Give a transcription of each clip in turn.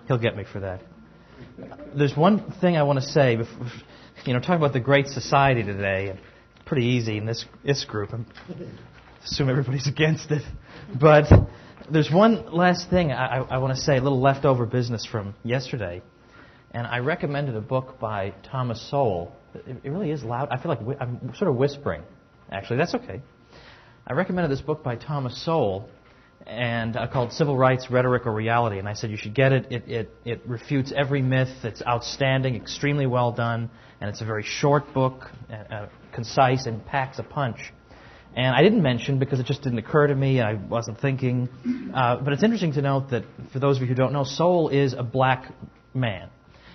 He'll get me for that. There's one thing I want to say. Talking about the Great Society today, and it's pretty easy in this group. I assume everybody's against it. But there's one last thing I want to say, a little leftover business from yesterday. And I recommended a book by Thomas Sowell. It really is loud. I feel like I'm sort of whispering. Actually, that's okay. I recommended this book by Thomas Sowell, and called Civil Rights, Rhetoric, or Reality. And I said you should get it. It refutes every myth. It's outstanding, extremely well done, and it's a very short book, concise, and packs a punch. And I didn't mention, because it just didn't occur to me, I wasn't thinking, but it's interesting to note that, for those of you who don't know, Sowell is a black man.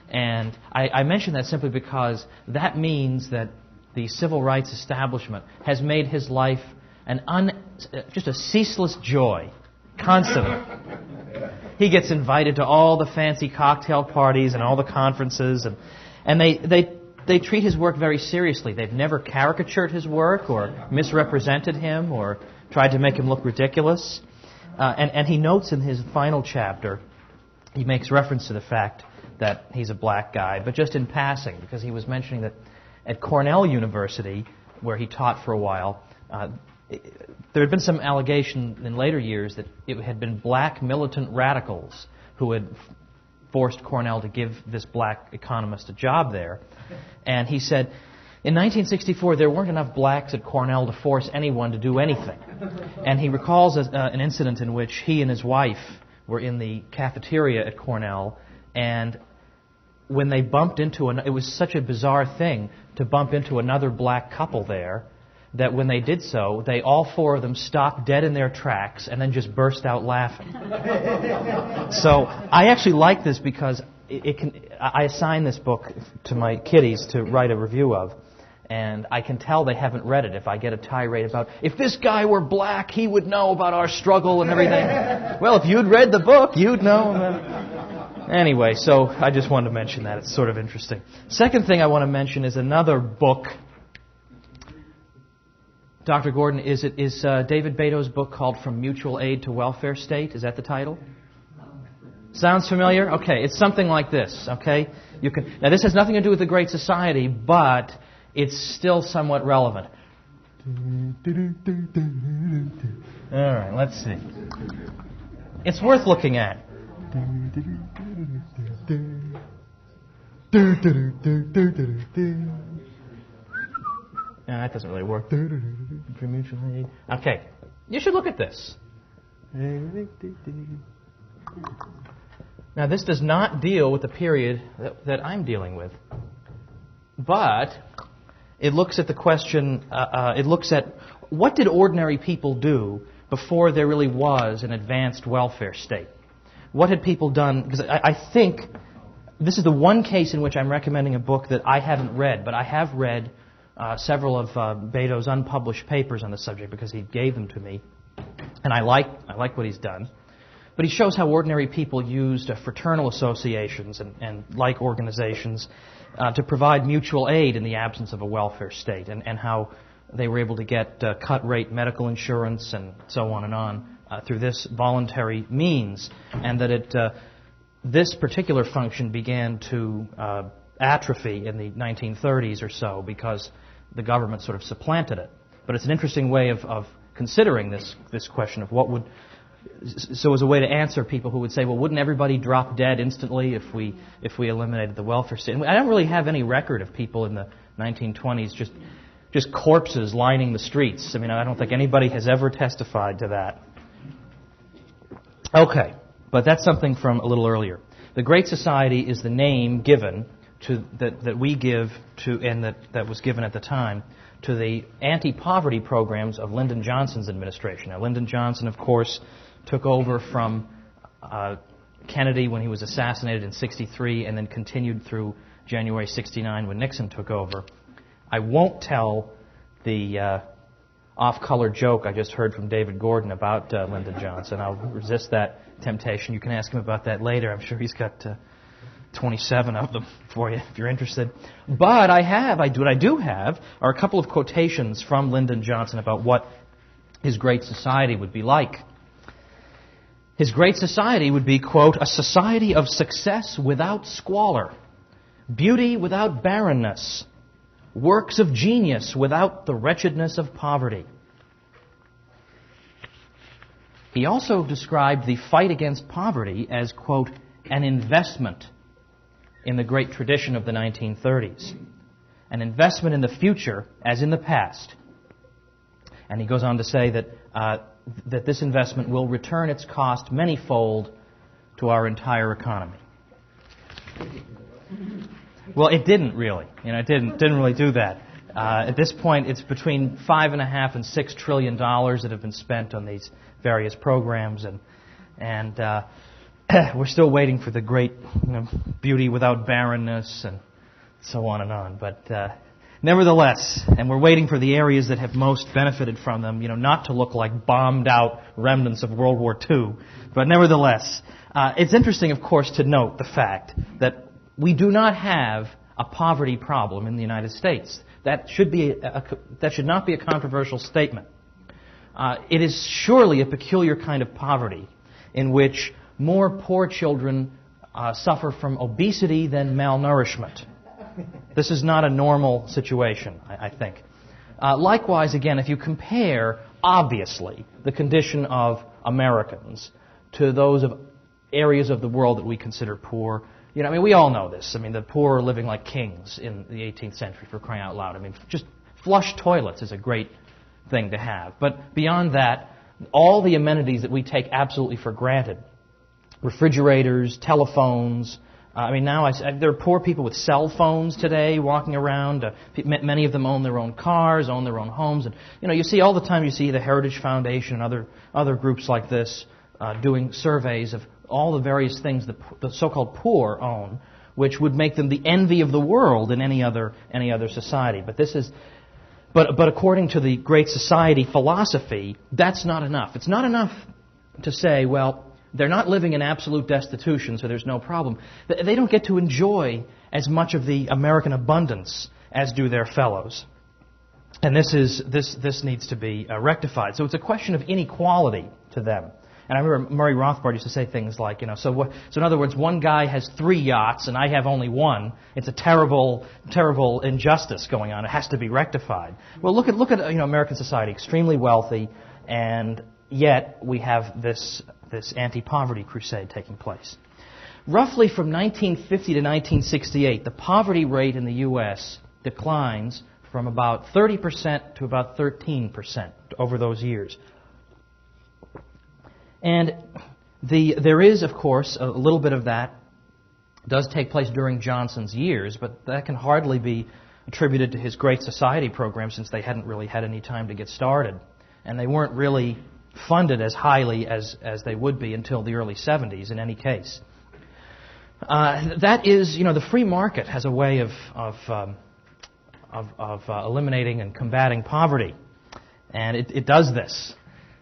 And I mention that simply because that means that the civil rights establishment has made his life just a ceaseless joy, constantly. He gets invited to all the fancy cocktail parties and all the conferences, and they treat his work very seriously. They've never caricatured his work or misrepresented him or tried to make him look ridiculous. And he notes in his final chapter, he makes reference to the fact that he's a black guy, but just in passing, because he was mentioning that at Cornell University, where he taught for a while, there had been some allegation in later years that it had been black militant radicals who had forced Cornell to give this black economist a job there. And he said, in 1964, there weren't enough blacks at Cornell to force anyone to do anything. And he recalls an incident in which he and his wife were in the cafeteria at Cornell, and when they bumped into it was such a bizarre thing to bump into another black couple there, that when they did so, all four of them stopped dead in their tracks and then just burst out laughing. So I actually like this because I assign this book to my kiddies to write a review of, and I can tell they haven't read it if I get a tirade about, if this guy were black, he would know about our struggle and everything. Well, if you'd read the book, you'd know. Anyway, so I just wanted to mention that. It's sort of interesting. Second thing I want to mention is another book. Dr. Gordon, is David Beto's book called From Mutual Aid to Welfare State? Is that the title? Sounds familiar? Okay, it's something like this, okay? Now, this has nothing to do with the Great Society, but it's still somewhat relevant. All right, let's see. It's worth looking at. No, that doesn't really work. Okay, you should look at this. Now, this does not deal with the period that I'm dealing with, but it looks at the question, it looks at what did ordinary people do before there really was an advanced welfare state? What had people done? Because I think this is the one case in which I'm recommending a book that I haven't read, but I have read several of Beto's unpublished papers on the subject because he gave them to me, and I like what he's done. But he shows how ordinary people used fraternal associations and like organizations to provide mutual aid in the absence of a welfare state, and how they were able to get cut-rate medical insurance and so on through this voluntary means, and that this particular function began to atrophy in the 1930s or so because the government sort of supplanted it. But it's an interesting way of considering this question of what would... So as a way to answer people who would say, well, wouldn't everybody drop dead instantly if we eliminated the welfare state? And I don't really have any record of people in the 1920s just corpses lining the streets. I mean, I don't think anybody has ever testified to that. Okay, but that's something from a little earlier. The Great Society is the name given to that we give to, and that was given at the time, to the anti-poverty programs of Lyndon Johnson's administration. Now, Lyndon Johnson, of course, took over from Kennedy when he was assassinated in '63, and then continued through January '69 when Nixon took over. I won't tell the off-color joke I just heard from David Gordon about Lyndon Johnson. I'll resist that temptation. You can ask him about that later. I'm sure he's got 27 of them for you if you're interested. But what I do have are a couple of quotations from Lyndon Johnson about what his Great Society would be like. His great society would be, quote, a society of success without squalor, beauty without barrenness, works of genius without the wretchedness of poverty. He also described the fight against poverty as, quote, an investment in the great tradition of the 1930s. An investment in the future as in the past. And he goes on to say that that this investment will return its cost manyfold to our entire economy. Well, it didn't really. It didn't really do that. At this point, it's between $5.5 and $6 trillion that have been spent on these various programs, and we're still waiting for the great beauty without barrenness and so on and on. But nevertheless, and we're waiting for the areas that have most benefited from them, not to look like bombed-out remnants of World War II. But nevertheless, it's interesting, of course, to note the fact that we do not have a poverty problem in the United States. That should not be a controversial statement. It is surely a peculiar kind of poverty in which more poor children suffer from obesity than malnourishment. This is not a normal situation, I think. Likewise, again, if you compare, obviously, the condition of Americans to those of areas of the world that we consider poor, we all know this. The poor are living like kings in the 18th century, for crying out loud. Just flush toilets is a great thing to have. But beyond that, all the amenities that we take absolutely for granted, refrigerators, telephones. Now there are poor people with cell phones today walking around. Many of them own their own cars, own their own homes. And you see all the time, you see the Heritage Foundation and other groups like this doing surveys of all the various things the so-called poor own, which would make them the envy of the world in any other society. But according to the Great Society philosophy, that's not enough. It's not enough to say, well, they're not living in absolute destitution, so there's no problem. They don't get to enjoy as much of the American abundance as do their fellows. And this needs to be rectified. So it's a question of inequality to them. And I remember Murray Rothbard used to say things like, so in other words, one guy has 3 yachts and I have only one. It's a terrible, terrible injustice going on. It has to be rectified. Well, look at American society, extremely wealthy, and yet we have this anti-poverty crusade taking place. Roughly from 1950 to 1968, the poverty rate in the U.S. declines from about 30% to about 13% over those years. And there is, of course, a little bit of that does take place during Johnson's years, but that can hardly be attributed to his Great Society program since they hadn't really had any time to get started. And they weren't really funded as highly as they would be until the early 70s in any case. That is, the free market has a way of eliminating and combating poverty. And it does this.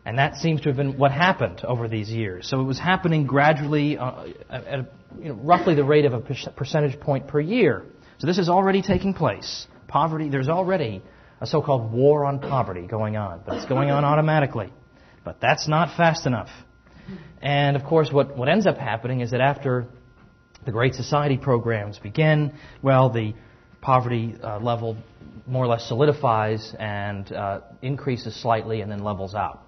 And that seems to have been what happened over these years. So it was happening gradually at roughly the rate of a percentage point per year. So this is already taking place. Poverty, there's already a so-called war on poverty going on. But it's going on automatically. But that's not fast enough. And of course, what ends up happening is that after the Great Society programs begin, well, the poverty level more or less solidifies and increases slightly and then levels out.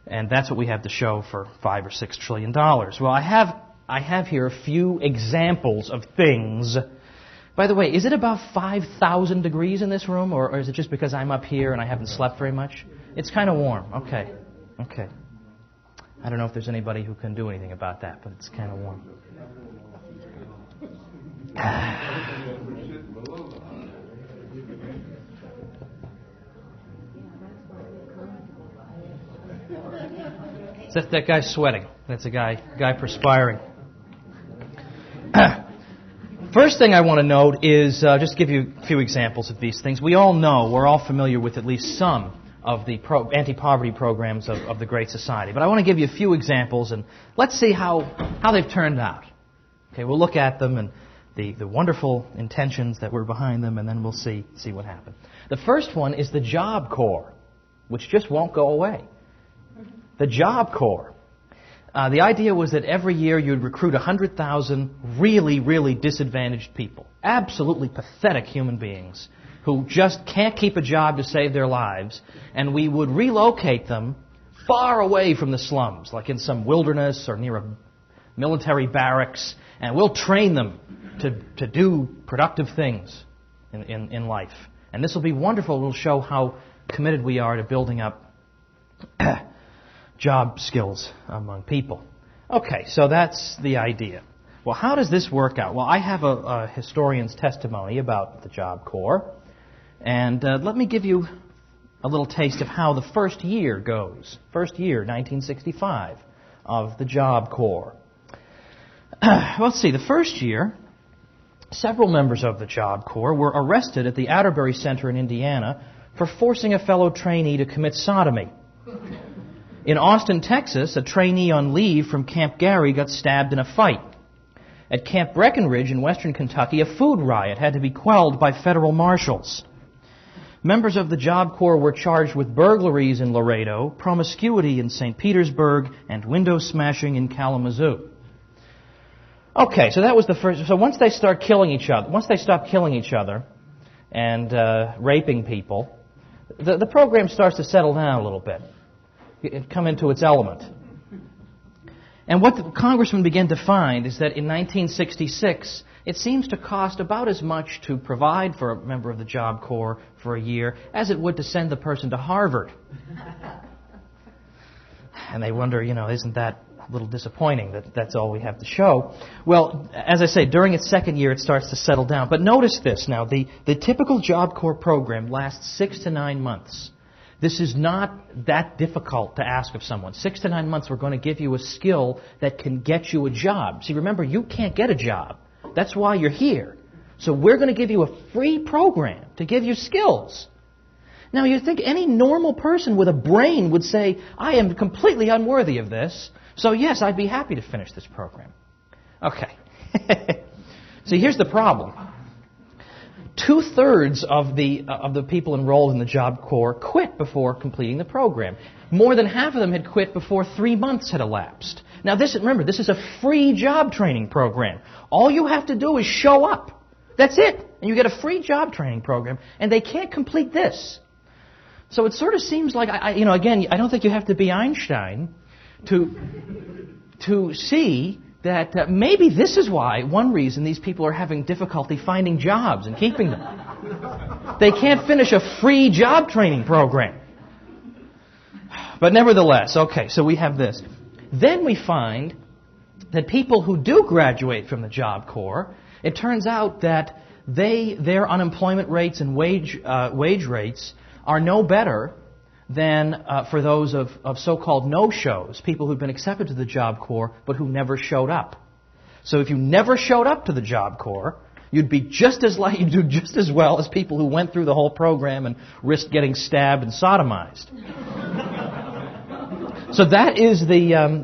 And that's what we have to show for $5 or $6 trillion. Well, I have here a few examples of things. By the way, is it about 5,000 degrees in this room, or is it just because I'm up here and I haven't slept very much? It's kind of warm. Okay. I don't know if there's anybody who can do anything about that, but it's kind of warm. That guy's sweating. That's a guy perspiring. First thing I want to note is just give you a few examples of these things. We're all familiar with at least some of the anti-poverty programs of the Great Society. But I want to give you a few examples, and let's see how they've turned out. Okay, we'll look at them and the wonderful intentions that were behind them, and then we'll see what happened. The first one is the Job Corps, which just won't go away. The Job Corps. The idea was that every year you'd recruit 100,000 really, really disadvantaged people, absolutely pathetic human beings who just can't keep a job to save their lives, and we would relocate them far away from the slums, like in some wilderness or near a military barracks, and we'll train them to do productive things in life. And this will be wonderful. It will show how committed we are to building up job skills among people. Okay, so that's the idea. Well, how does this work out? Well, I have a historian's testimony about the Job Corps, and let me give you a little taste of how the first year goes. First year, 1965, of the Job Corps. Let's see, the first year, several members of the Job Corps were arrested at the Atterbury Center in Indiana for forcing a fellow trainee to commit sodomy. In Austin, Texas, a trainee on leave from Camp Gary got stabbed in a fight. At Camp Breckenridge in western Kentucky, a food riot had to be quelled by federal marshals. Members of the Job Corps were charged with burglaries in Laredo, promiscuity in St. Petersburg, and window smashing in Kalamazoo. Okay, so that was the first. So once they stop killing each other and raping people, the program starts to settle down a little bit. It come into its element. And what the congressman began to find is that in 1966, it seems to cost about as much to provide for a member of the Job Corps for a year as it would to send the person to Harvard. And they wonder, isn't that a little disappointing that that's all we have to show? Well, as I say, during its second year, it starts to settle down. But notice this now. The typical Job Corps program lasts 6 to 9 months. This is not that difficult to ask of someone. 6 to 9 months, we're going to give you a skill that can get you a job. See, remember, you can't get a job. That's why you're here. So we're going to give you a free program to give you skills. Now, you think any normal person with a brain would say, I am completely unworthy of this, so yes, I'd be happy to finish this program. Okay. See, here's the problem. 2/3 of the people enrolled in the Job Corps quit before completing the program. More than half of them had quit before 3 months had elapsed. Now, remember, this is a free job training program. All you have to do is show up. That's it. And you get a free job training program, and they can't complete this. So it sort of seems like, again, I don't think you have to be Einstein to see that maybe this is why, one reason these people are having difficulty finding jobs and keeping them. They can't finish a free job training program. But nevertheless, okay, so we have this. Then we find that people who do graduate from the Job Corps, it turns out that their unemployment rates and wage rates are no better than for those of so-called no-shows, people who've been accepted to the Job Corps but who never showed up. So if you never showed up to the Job Corps, you'd do just as well as people who went through the whole program and risked getting stabbed and sodomized. So that is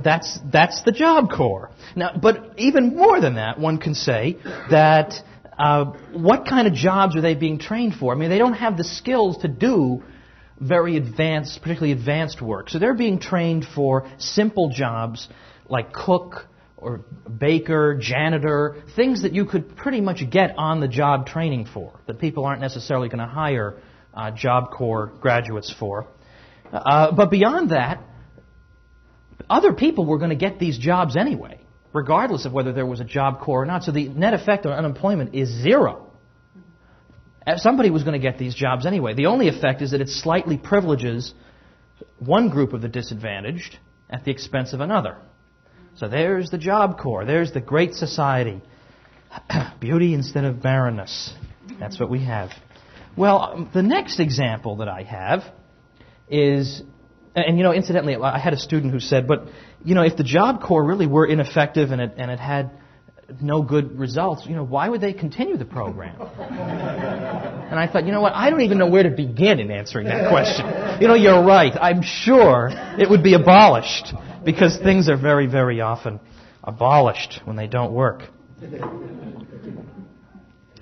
that's the Job Corps. Now, but even more than that, one can say that what kind of jobs are they being trained for? I mean, they don't have the skills to do very advanced, particularly advanced work. So they're being trained for simple jobs like cook or baker, janitor, things that you could pretty much get on the job training for, that people aren't necessarily going to hire Job Corps graduates for. But beyond that, other people were going to get these jobs anyway, regardless of whether there was a Job Corps or not. So the net effect on unemployment is zero. Somebody was going to get these jobs anyway. The only effect is that it slightly privileges one group of the disadvantaged at the expense of another. So there's the Job Corps. There's the Great Society. Beauty instead of barrenness. That's what we have. Well, the next example that I have is, and incidentally, I had a student who said, but if the Job Corps really were ineffective and it had no good results, why would they continue the program? And I thought, what, I don't even know where to begin in answering that question. You're right. I'm sure it would be abolished, because things are very, very often abolished when they don't work.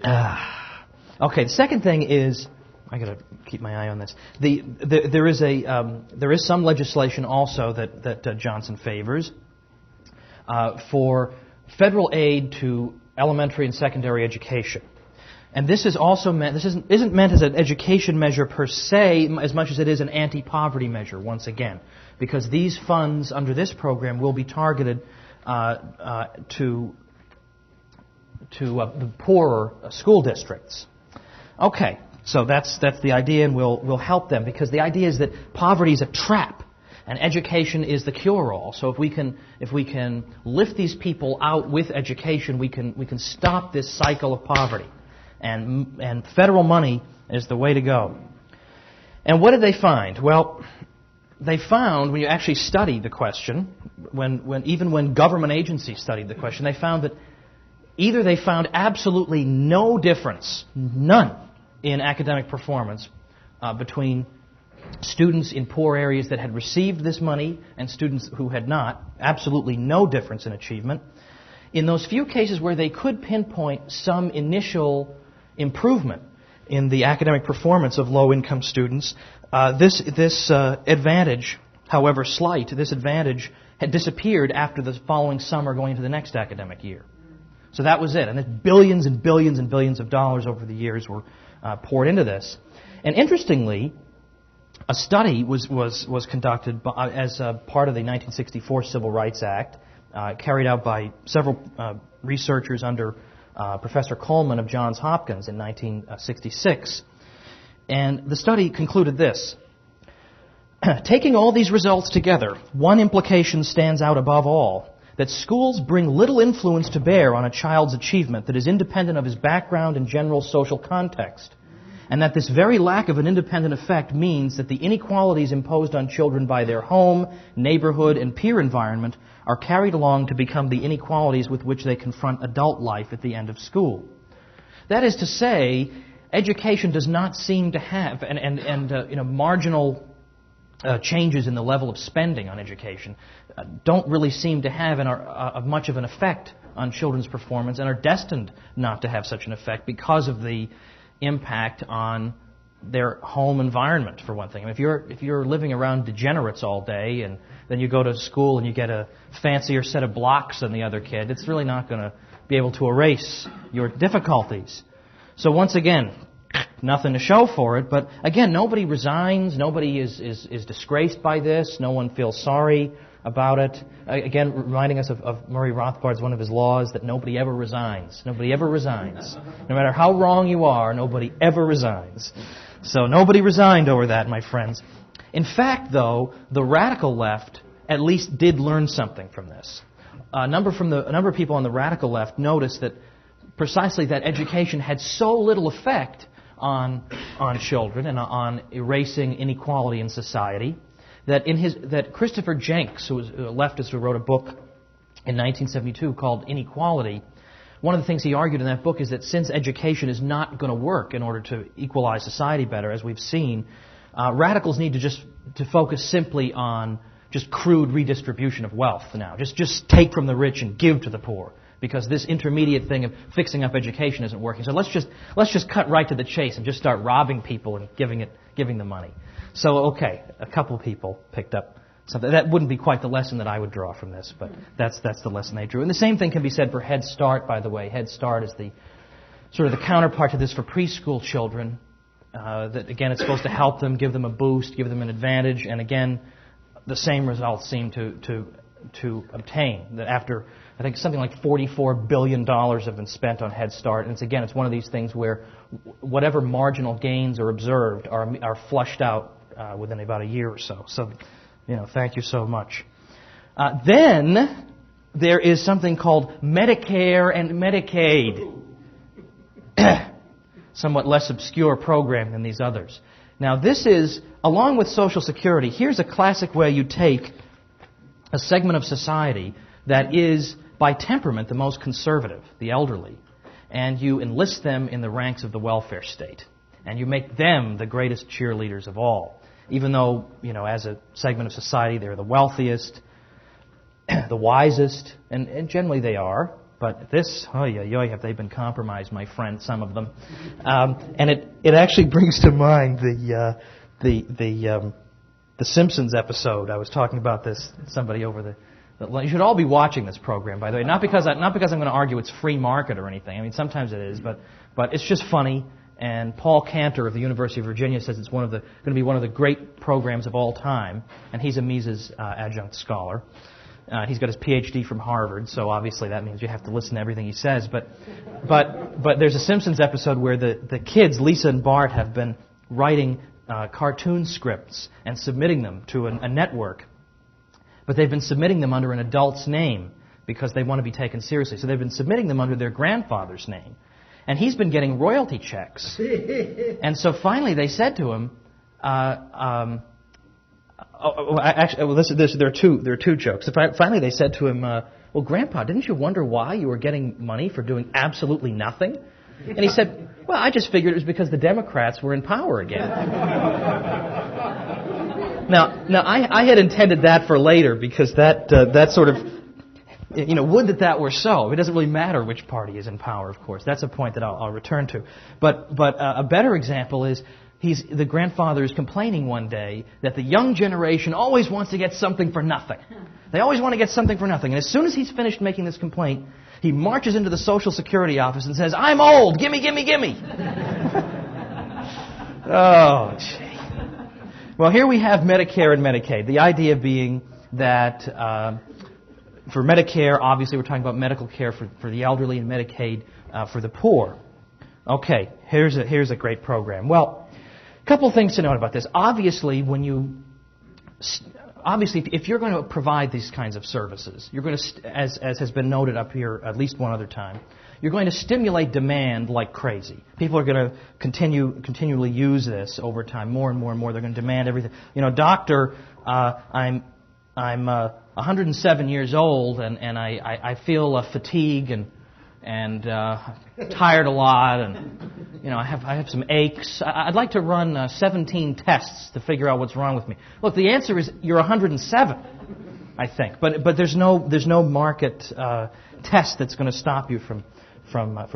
Okay, the second thing is, I got to keep my eye on this. There is some legislation also that Johnson favors. for federal aid to elementary and secondary education. And this is also meant, this isn't meant as an education measure per se, as much as it is an anti-poverty measure, once again, because these funds under this program will be targeted to the poorer school districts. Okay, so that's the idea, and we'll help them, because the idea is that poverty is a trap, and education is the cure-all. So if we can lift these people out with education, we can stop this cycle of poverty. And federal money is the way to go. And what did they find? Well, they found, when you actually study the question, even when government agencies studied the question, they found that either they found absolutely no difference, none, in academic performance between students in poor areas that had received this money and students who had not, absolutely no difference in achievement. In those few cases where they could pinpoint some initial improvement in the academic performance of low-income students, this advantage, however slight, this advantage had disappeared after the following summer going into the next academic year. So that was it. And then billions and billions and billions of dollars over the years were poured into this. And interestingly, a study was conducted as part of the 1964 Civil Rights Act, carried out by several researchers under Professor Coleman of Johns Hopkins in 1966. And the study concluded this: taking all these results together, one implication stands out above all, that schools bring little influence to bear on a child's achievement that is independent of his background and general social context, and that this very lack of an independent effect means that the inequalities imposed on children by their home, neighborhood, and peer environment are carried along to become the inequalities with which they confront adult life at the end of school. That is to say, education does not seem to have, marginal changes in the level of spending on education don't really seem to have much of an effect on children's performance, and are destined not to have such an effect because of the impact on their home environment, for one thing. I mean, if you're living around degenerates all day, and then you go to school and you get a fancier set of blocks than the other kid, it's really not going to be able to erase your difficulties. So once again, nothing to show for it, but again, nobody resigns, nobody is disgraced by this, no one feels sorry about it. Again, reminding us of Murray Rothbard's one of his laws, that nobody ever resigns. Nobody ever resigns. No matter how wrong you are, nobody ever resigns. So nobody resigned over that, my friends. In fact, though, the radical left at least did learn something from this. A number of people on the radical left noticed that precisely that education had so little effect on children and on erasing inequality in society, that Christopher Jenks, who was a leftist who wrote a book in 1972 called Inequality, one of the things he argued in that book is that since education is not going to work in order to equalize society better, as we've seen, radicals need to focus simply on just crude redistribution of wealth now. Just take from the rich and give to the poor, because this intermediate thing of fixing up education isn't working. So let's just cut right to the chase and just start robbing people and giving them money. So, okay, a couple people picked up something. That wouldn't be quite the lesson that I would draw from this, but that's the lesson they drew. And the same thing can be said for Head Start, by the way. Head Start is the sort of the counterpart to this for preschool children. That again, it's supposed to help them, give them a boost, give them an advantage, and again, the same results seem to obtain. That after, I think, something like $44 billion have been spent on Head Start, and it's one of these things where whatever marginal gains are observed are flushed out within about a year or so. So, thank you so much. Then there is something called Medicare and Medicaid. Somewhat less obscure program than these others. Now this is, along with Social Security, here's a classic way you take a segment of society that is, by temperament, the most conservative, the elderly, and you enlist them in the ranks of the welfare state. And you make them the greatest cheerleaders of all. Even though, as a segment of society, they're the wealthiest, the wisest, and generally they are. But this, have they been compromised, my friend, some of them. And it actually brings to mind the Simpsons episode. I was talking about this, somebody over You should all be watching this program, by the way. Not because I'm going to argue it's free market or anything. I mean, sometimes it is, but it's just funny. And Paul Cantor of the University of Virginia says it's going to be one of the great programs of all time. And he's a Mises adjunct scholar. He's got his PhD from Harvard, so obviously that means you have to listen to everything he says. But there's a Simpsons episode where the kids, Lisa and Bart, have been writing cartoon scripts and submitting them to a network. But they've been submitting them under an adult's name because they want to be taken seriously. So they've been submitting them under their grandfather's name. And he's been getting royalty checks. And so finally they said to him, there are two jokes. Finally they said to him, well, Grandpa, didn't you wonder why you were getting money for doing absolutely nothing? And he said, well, I just figured it was because the Democrats were in power again. Now, I had intended that for later because that sort of, would that were so. It doesn't really matter which party is in power, of course. That's a point that I'll return to. But a better example is the grandfather is complaining one day that the young generation always wants to get something for nothing. They always want to get something for nothing. And as soon as he's finished making this complaint, he marches into the Social Security office and says, I'm old, gimme, gimme, gimme. Oh, gee. Well, here we have Medicare and Medicaid. The idea being that for Medicare, obviously we're talking about medical care for the elderly, and Medicaid for the poor. Okay, here's a great program. Well, a couple of things to note about this. Obviously, if you're going to provide these kinds of services, you're going to, as has been noted up here at least one other time, you're going to stimulate demand like crazy. People are going to continually use this over time, more and more and more. They're going to demand everything. Doctor, I'm 107 years old and I feel fatigue and tired a lot, and I have some aches. I'd like to run 17 tests to figure out what's wrong with me. Look, the answer is you're 107, I think, but there's no market test that's going to stop you from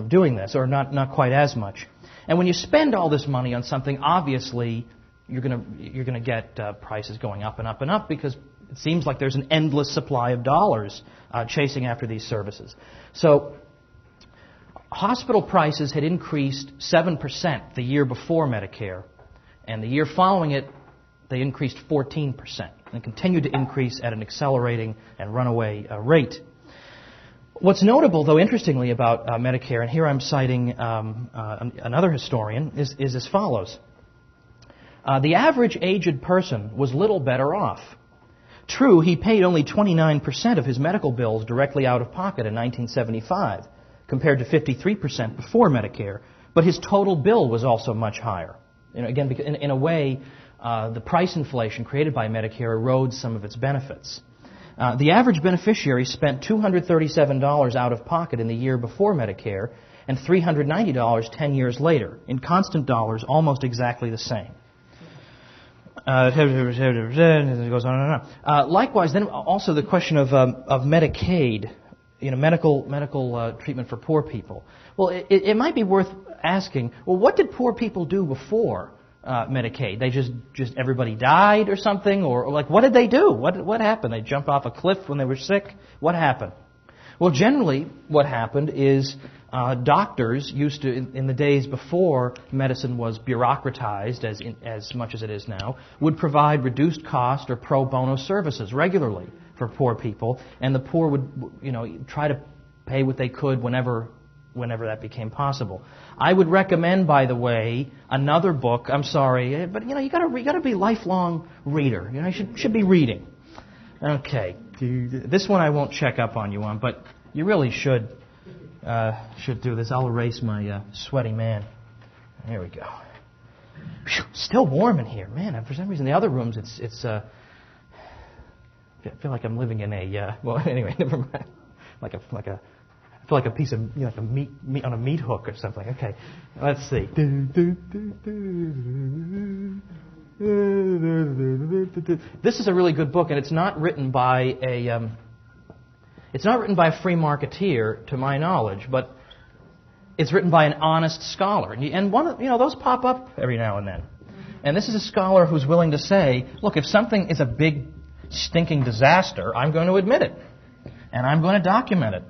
doing this, or not quite as much. And when you spend all this money on something, obviously you're going to get prices going up and up and up because it seems like there's an endless supply of dollars chasing after these services. So hospital prices had increased 7% the year before Medicare, and the year following it, they increased 14%, and continued to increase at an accelerating and runaway rate. What's notable, though, interestingly, about Medicare, and here I'm citing another historian, is as follows. The average aged person was little better off. True, he paid only 29% of his medical bills directly out of pocket in 1975, compared to 53% before Medicare, but his total bill was also much higher. Again, in a way, the price inflation created by Medicare erodes some of its benefits. The average beneficiary spent $237 out of pocket in the year before Medicare and $390 10 years later. In constant dollars, almost exactly the same. It goes on and on. Likewise, then also the question of Medicaid, medical treatment for poor people. Well, it might be worth asking, well, what did poor people do before Medicaid? They just everybody died or something? Or like, what did they do? What happened? They jumped off a cliff when they were sick? What happened? Well, generally, what happened is doctors used to, in the days before medicine was bureaucratized as much as it is now, would provide reduced cost or pro bono services regularly for poor people, and the poor would, try to pay what they could whenever that became possible. I would recommend, by the way, another book. I'm sorry, but you gotta be a lifelong reader. You should be reading. Okay, this one I won't check up on you on, but you really should do this. I'll erase my sweaty man. There we go. Whew, still warm in here, man. For some reason, the other rooms it's. I feel like I'm living in a. Well, anyway, never mind. I feel like a piece of like a meat on a meat hook or something. Okay, let's see. This is a really good book, and it's not written by a free marketeer, to my knowledge, but it's written by an honest scholar, and those pop up every now and then. And this is a scholar who's willing to say, look, if something is a big stinking disaster, I'm going to admit it. And I'm going to document it.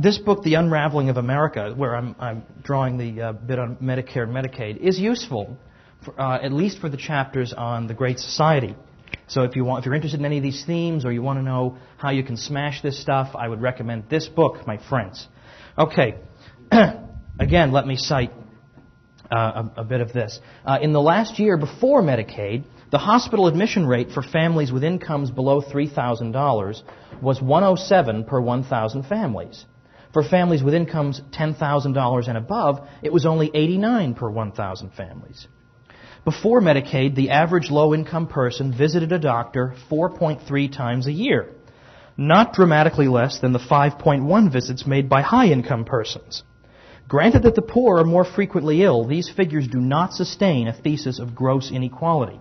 This book, The Unraveling of America, where I'm drawing the bit on Medicare and Medicaid, is useful, at least for the chapters on the Great Society. So if you're interested in any of these themes, or you want to know how you can smash this stuff, I would recommend this book, my friends. Okay, again, let me cite a bit of this. In the last year before Medicaid, the hospital admission rate for families with incomes below $3,000 was 107 per 1,000 families. For families with incomes $10,000 and above, it was only 89 per 1,000 families. Before Medicaid, the average low-income person visited a doctor 4.3 times a year, not dramatically less than the 5.1 visits made by high-income persons. Granted that the poor are more frequently ill, these figures do not sustain a thesis of gross inequality.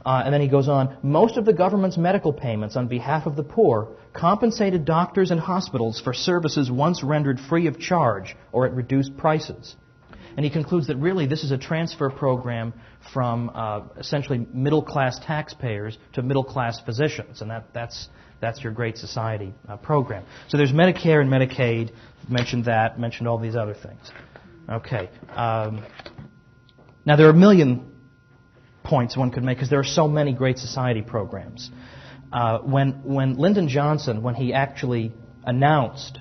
And then he goes on, most of the government's medical payments on behalf of the poor compensated doctors and hospitals for services once rendered free of charge or at reduced prices. And he concludes that really this is a transfer program from essentially middle-class taxpayers to middle-class physicians, and that's your Great Society program. So there's Medicare and Medicaid, mentioned all these other things. Okay. Now there are a million points one could make because there are so many Great Society programs. When Lyndon Johnson, when he actually announced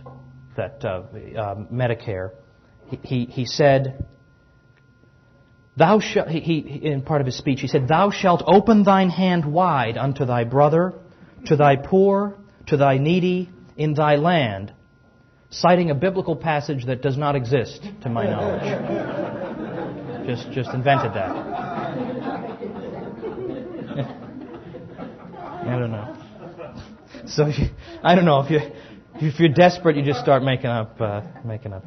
that Medicare, he said, "Thou shalt." In part of his speech, he said, "Thou shalt open thine hand wide unto thy brother, to thy poor, to thy needy in thy land," citing a biblical passage that does not exist, to my knowledge. Just invented that. I don't know. So I don't know if you're desperate, you just start making up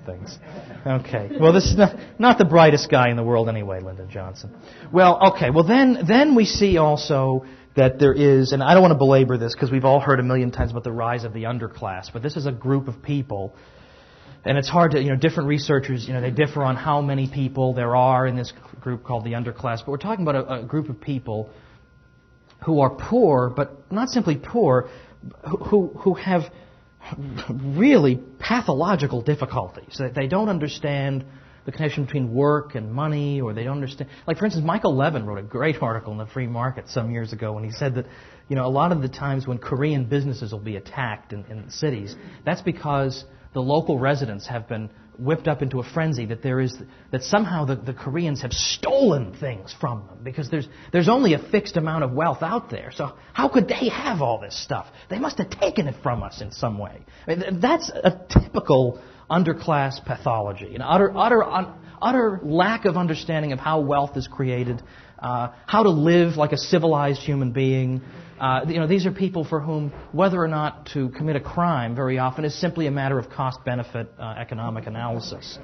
things. Okay. Well, this is not the brightest guy in the world anyway, Lyndon Johnson. Well, okay. Well, then we see also that there is, and I don't want to belabor this because we've all heard a million times about the rise of the underclass, but this is a group of people, and it's hard to, different researchers, they differ on how many people there are in this group called the underclass, but we're talking about a group of people who are poor, but not simply poor, who have really pathological difficulties. They don't understand the connection between work and money, or they don't understand. Like, for instance, Michael Levin wrote a great article in the Free Market some years ago when he said that, a lot of the times when Korean businesses will be attacked in cities, that's because the local residents have been whipped up into a frenzy that somehow the Koreans have stolen things from them because there's only a fixed amount of wealth out there. So how could they have all this stuff? They must have taken it from us in some way. I mean, that's a typical underclass pathology, an utter lack of understanding of how wealth is created, how to live like a civilized human being. These are people for whom whether or not to commit a crime very often is simply a matter of cost-benefit economic analysis.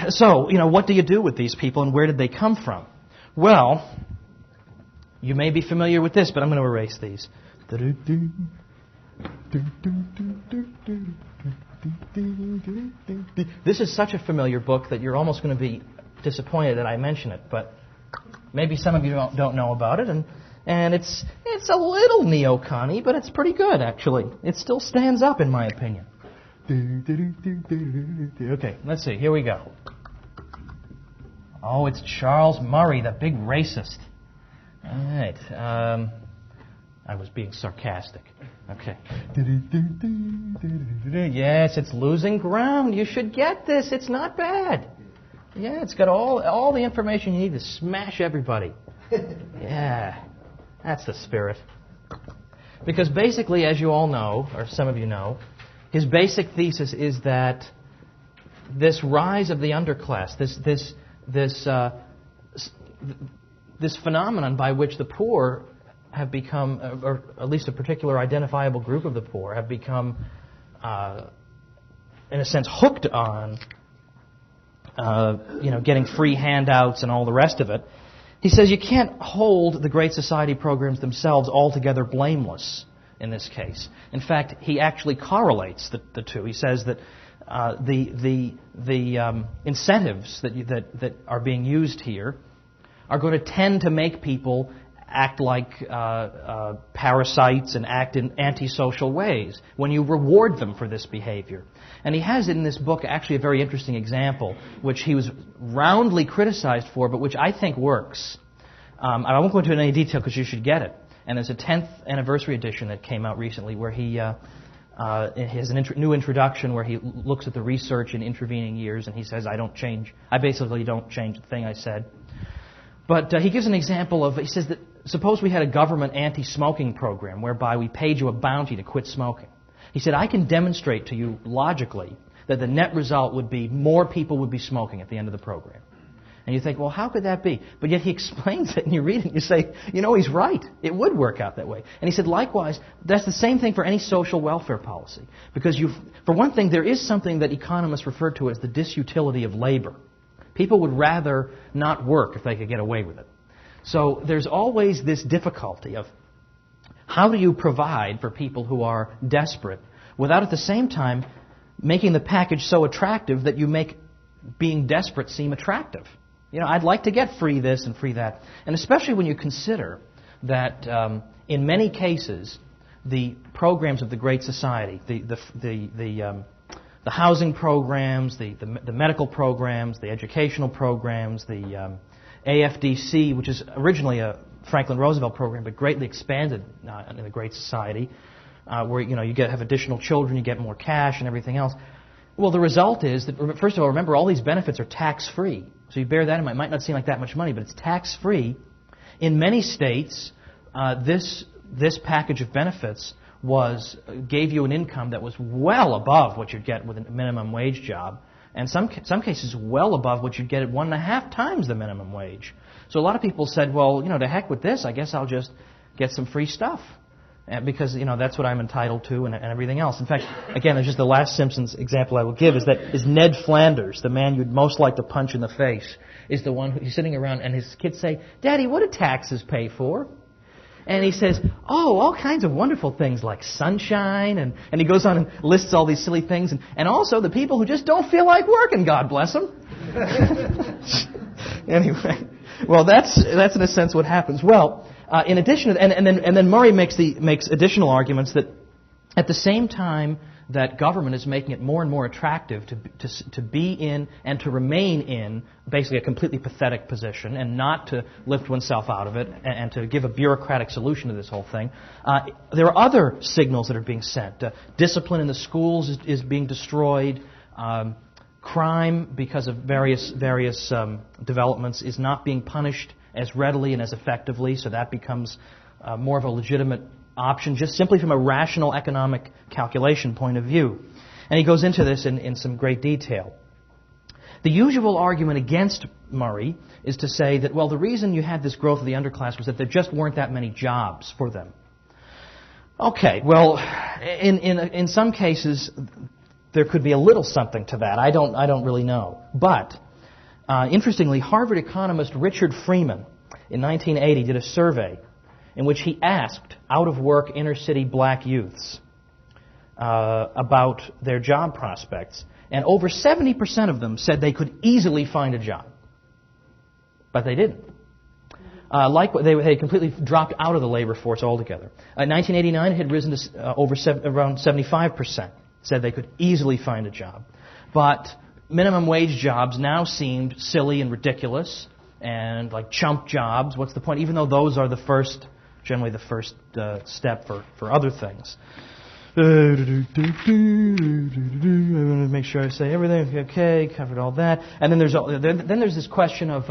So, what do you do with these people and where did they come from? Well, you may be familiar with this, but I'm going to erase these. This is such a familiar book that you're almost going to be disappointed that I mention it, but maybe some of you don't know about it, and it's a little neocon-y, but it's pretty good, actually. It still stands up, in my opinion. Okay, let's see. Here we go. Oh, it's Charles Murray, the big racist. All right. I was being sarcastic. Okay. Yes, it's losing ground. You should get this. It's not bad. Yeah, it's got all the information you need to smash everybody. Yeah. That's the spirit. Because basically, as you all know, or some of you know, his basic thesis is that this rise of the underclass, this phenomenon by which the poor have become, or at least a particular identifiable group of the poor, have become, in a sense, hooked on, getting free handouts and all the rest of it. He says you can't hold the Great Society programs themselves altogether blameless in this case. In fact, he actually correlates the two. He says that the incentives that are being used here are going to tend to make people act like parasites and act in antisocial ways when you reward them for this behavior. And he has in this book actually a very interesting example, which he was roundly criticized for, but which I think works. I won't go into any detail because you should get it. And there's a 10th anniversary edition that came out recently where he has a new introduction where he looks at the research in intervening years, and he says, I basically don't change the thing I said. But he gives an example of, he says that suppose we had a government anti-smoking program whereby we paid you a bounty to quit smoking. He said, I can demonstrate to you logically that the net result would be more people would be smoking at the end of the program. And you think, well, how could that be? But yet he explains it, and you read it, and you say, he's right. It would work out that way. And he said, likewise, that's the same thing for any social welfare policy. Because for one thing, there is something that economists refer to as the disutility of labor. People would rather not work if they could get away with it. So there's always this difficulty of how do you provide for people who are desperate without at the same time making the package so attractive that you make being desperate seem attractive. I'd like to get free this and free that. And especially when you consider that in many cases the programs of the Great Society, the housing programs, the medical programs, the educational programs, the AFDC, which is originally a Franklin Roosevelt program but greatly expanded in the Great Society, where you have additional children, you get more cash and everything else. Well, the result is that, first of all, remember, all these benefits are tax-free. So you bear that in mind. It might not seem like that much money, but it's tax-free. In many states, this package of benefits gave you an income that was well above what you'd get with a minimum wage job, and some cases well above what you'd get at 1.5 times the minimum wage. So a lot of people said, well, to heck with this, I guess I'll just get some free stuff. Because, that's what I'm entitled to and everything else. In fact, again, it's just the last Simpsons example I will give is Ned Flanders, the man you'd most like to punch in the face, is the one who's sitting around and his kids say, Daddy, what do taxes pay for? And he says, all kinds of wonderful things like sunshine, and he goes on and lists all these silly things, and also the people who just don't feel like working, God bless them. Anyway, well, that's in a sense what happens. Well, in addition, and then Murray makes additional arguments that at the same time that government is making it more and more attractive to be in and to remain in basically a completely pathetic position and not to lift oneself out of it and to give a bureaucratic solution to this whole thing, there are other signals that are being sent. Discipline in the schools is being destroyed. Crime, because of various developments, is not being punished as readily and as effectively, so that becomes more of a legitimate option, just simply from a rational economic calculation point of view. And he goes into this in some great detail. The usual argument against Murray is to say that, well, the reason you had this growth of the underclass was that there just weren't that many jobs for them. Okay, well, in some cases, there could be a little something to that. I don't really know. But interestingly, Harvard economist Richard Freeman in 1980 did a survey in which he asked out-of-work inner-city black youths about their job prospects, and over 70% of them said they could easily find a job. But they didn't. They completely dropped out of the labor force altogether. In 1989, it had risen to around 75%. Said they could easily find a job. But minimum wage jobs now seemed silly and ridiculous and like chump jobs. What's the point? Even though those are generally the first step for other things. I want to make sure I say everything. Okay, covered all that. And then there's this question of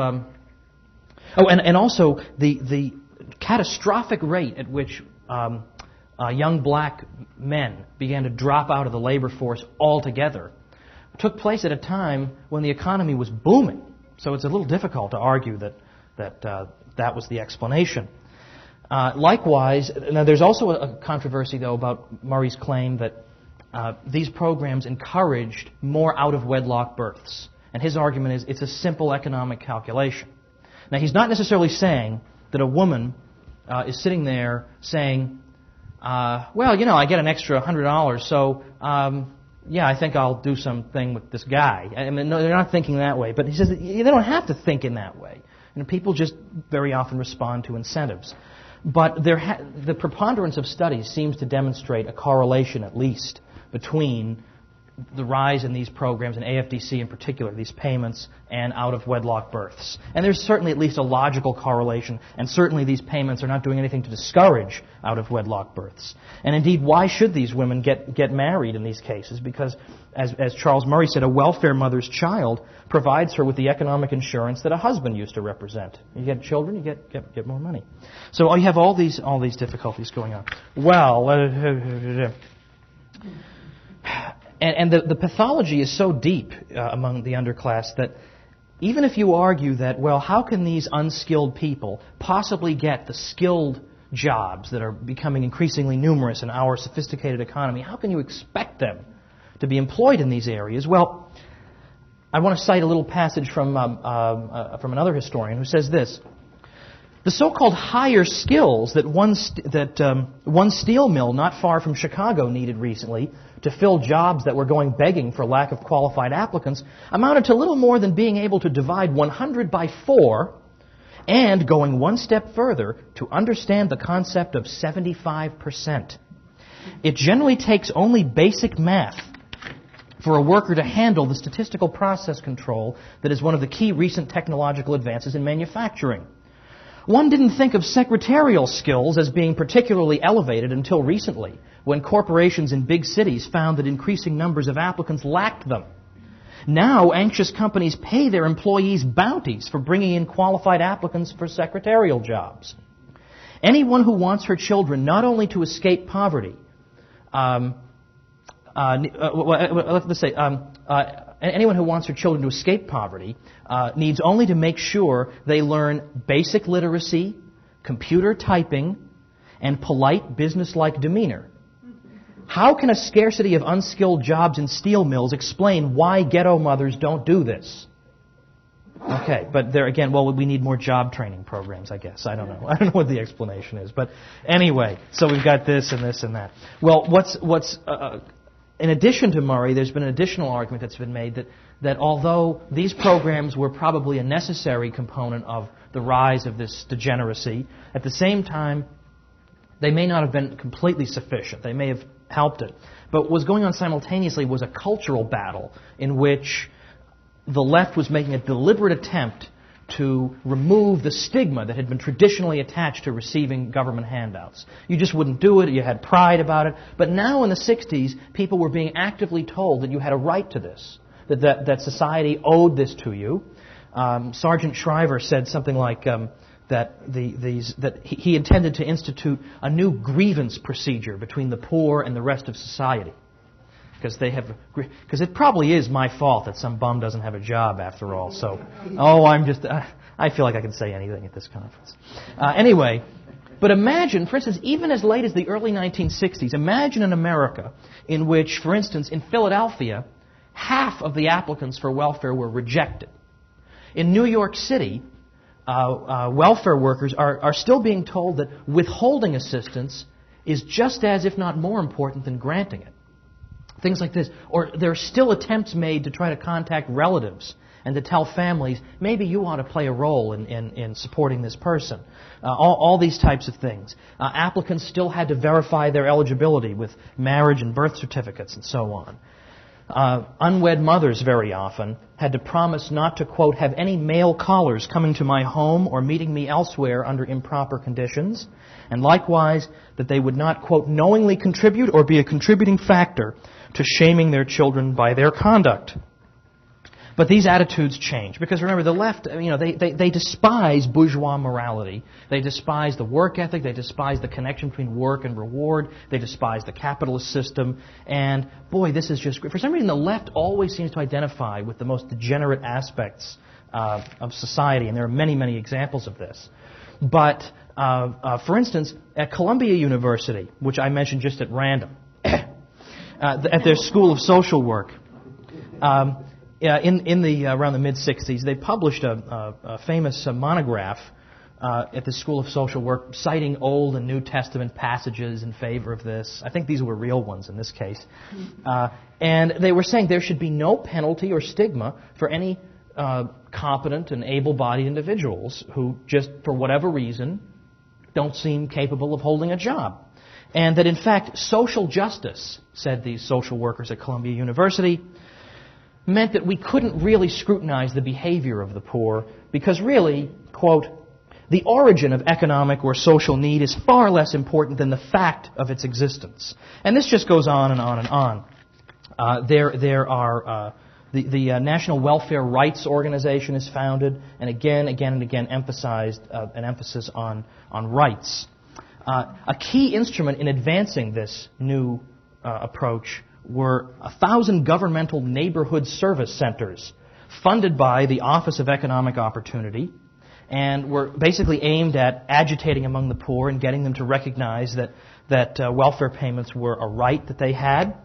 and also the catastrophic rate at which young black men began to drop out of the labor force altogether took place at a time when the economy was booming. So it's a little difficult to argue that was the explanation. Likewise, now there's also a controversy, though, about Murray's claim that these programs encouraged more out-of-wedlock births. And his argument is it's a simple economic calculation. Now, he's not necessarily saying that a woman is sitting there saying, well, I get an extra $100, so I think I'll do something with this guy. I mean, no, they're not thinking that way. But he says that they don't have to think in that way. And people just very often respond to incentives. But the preponderance of studies seems to demonstrate a correlation, at least, between the rise in these programs, and AFDC in particular, these payments, and out-of-wedlock births. And there's certainly at least a logical correlation, and certainly these payments are not doing anything to discourage out-of-wedlock births. And indeed, why should these women get married in these cases? Because, as Charles Murray said, a welfare mother's child provides her with the economic insurance that a husband used to represent. You get children, you get more money. So you have all these difficulties going on. Well, And the pathology is so deep among the underclass that even if you argue that, well, how can these unskilled people possibly get the skilled jobs that are becoming increasingly numerous in our sophisticated economy, how can you expect them to be employed in these areas? Well, I want to cite a little passage from another historian who says this. The so-called higher skills that one steel mill not far from Chicago needed recently to fill jobs that were going begging for lack of qualified applicants amounted to little more than being able to divide 100 by 4 and, going one step further, to understand the concept of 75%. It generally takes only basic math for a worker to handle the statistical process control that is one of the key recent technological advances in manufacturing. One didn't think of secretarial skills as being particularly elevated until recently, when corporations in big cities found that increasing numbers of applicants lacked them. Now, anxious companies pay their employees bounties for bringing in qualified applicants for secretarial jobs. Anyone who wants her children not only to escape poverty, anyone who wants her children to escape poverty needs only to make sure they learn basic literacy, computer typing, and polite business-like demeanor. How can a scarcity of unskilled jobs in steel mills explain why ghetto mothers don't do this? Okay, but there again, well, we need more job training programs, I guess. I don't know. I don't know what the explanation is. But anyway, so we've got this and this and that. Well, in addition to Murray, there's been an additional argument that's been made that although these programs were probably a necessary component of the rise of this degeneracy, at the same time, they may not have been completely sufficient. They may have helped it. But what was going on simultaneously was a cultural battle in which the left was making a deliberate attempt to remove the stigma that had been traditionally attached to receiving government handouts. You just wouldn't do it, you had pride about it. But now in the 60s, people were being actively told that you had a right to this, that society owed this to you. Sergeant Shriver said something like that he intended to institute a new grievance procedure between the poor and the rest of society. Because it probably is my fault that some bum doesn't have a job after all. So, I feel like I can say anything at this conference. Anyway, but imagine, for instance, even as late as the early 1960s, imagine an America in which, for instance, in Philadelphia, half of the applicants for welfare were rejected. In New York City, welfare workers are still being told that withholding assistance is just as, if not more important than granting it. Things like this. Or there are still attempts made to try to contact relatives and to tell families, maybe you ought to play a role in supporting this person. All these types of things. Applicants still had to verify their eligibility with marriage and birth certificates and so on. Unwed mothers very often had to promise not to, quote, have any male callers coming to my home or meeting me elsewhere under improper conditions, and likewise that they would not, quote, knowingly contribute or be a contributing factor to shaming their children by their conduct. But these attitudes change because remember the left, they despise bourgeois morality. They despise the work ethic. They despise the connection between work and reward. They despise the capitalist system. And boy, this is just great. For some reason, the left always seems to identify with the most degenerate aspects of society, and there are many, many examples of this. But for instance, at Columbia University, which I mentioned just at random, at their School of Social Work. Around the mid-'60s, they published a famous monograph at the School of Social Work citing Old and New Testament passages in favor of this. I think these were real ones in this case. And they were saying there should be no penalty or stigma for any competent and able-bodied individuals who just, for whatever reason, don't seem capable of holding a job. And that, in fact, social justice, said these social workers at Columbia University, meant that we couldn't really scrutinize the behavior of the poor because really, quote, the origin of economic or social need is far less important than the fact of its existence. And this just goes on and on and on. There are the National Welfare Rights Organization is founded, and again and again emphasized an emphasis on rights. A key instrument in advancing this new approach were 1,000 governmental neighborhood service centers funded by the Office of Economic Opportunity, and were basically aimed at agitating among the poor and getting them to recognize that welfare payments were a right that they had.